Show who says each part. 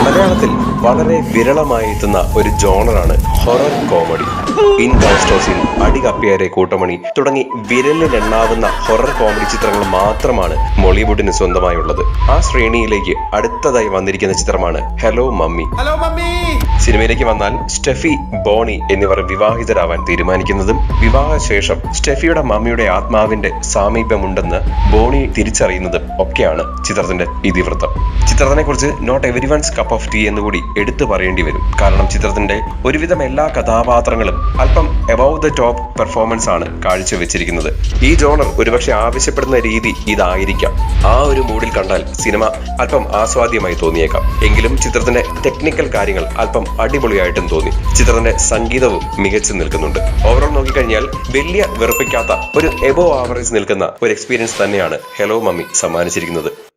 Speaker 1: മലയാളത്തിൽ വളരെ വിരളമായി എത്തുന്ന ഒരു ജോണറാണ് ഹൊറർ കോമഡി. ഇൻകോസ്റ്റോസിൻ, അടികപ്പിയാരെ കൂട്ടമണി തുടങ്ങി വിരലിലെണ്ണാവുന്ന ഹൊറർ കോമഡി ചിത്രങ്ങൾ മാത്രമാണ് മോളിവുഡിന് സ്വന്തമായുള്ളത്. ആ ശ്രേണിയിലേക്ക് അടുത്തതായി വന്നിരിക്കുന്ന ചിത്രമാണ് ഹലോ മമ്മി. സിനിമയിലേക്ക് വന്നാൽ സ്റ്റെഫി, ബോണി എന്നിവർ വിവാഹിതരാവാൻ തീരുമാനിക്കുന്നതും വിവാഹശേഷം സ്റ്റെഫിയുടെ മമ്മിയുടെ ആത്മാവിന്റെ സാമീപ്യമുണ്ടെന്ന് ബോണി തിരിച്ചറിയുന്നതും ഒക്കെയാണ് ചിത്രത്തിന്റെ ഇതിവൃത്തം. ചിത്രത്തിനെ കുറിച്ച് not everyone's cup of tea എന്നുകൂടി എടുത്തു പറയേണ്ടി വരും. കാരണം ചിത്രത്തിന്റെ ഒരുവിധം എല്ലാ കഥാപാത്രങ്ങളും അല്പം എബവ് ദ ടോപ്പ് പെർഫോമൻസ് ആണ് കാഴ്ചവെച്ചിരിക്കുന്നത്. ഈ ജോണർ ഒരുപക്ഷെ ആവശ്യപ്പെടുന്ന രീതി ഇതായിരിക്കാം. ആ ഒരു മൂഡിൽ കണ്ടാൽ സിനിമ അല്പം ആസ്വാദ്യമായി തോന്നിയേക്കാം. എങ്കിലും ചിത്രത്തിന്റെ ടെക്നിക്കൽ കാര്യങ്ങൾ അല്പം അടിപൊളിയായിട്ടും തോന്നി. ചിത്രത്തിന്റെ സംഗീതവും മികച്ചു നിൽക്കുന്നുണ്ട്. ഓവറോൾ നോക്കിക്കഴിഞ്ഞാൽ വലിയ വെറുപ്പിക്കാത്ത ഒരു എബോവ് ആവറേജ് നിൽക്കുന്ന ഒരു എക്സ്പീരിയൻസ് തന്നെയാണ് ഹലോ മമ്മി സമ്മാനിച്ചിരിക്കുന്നത്.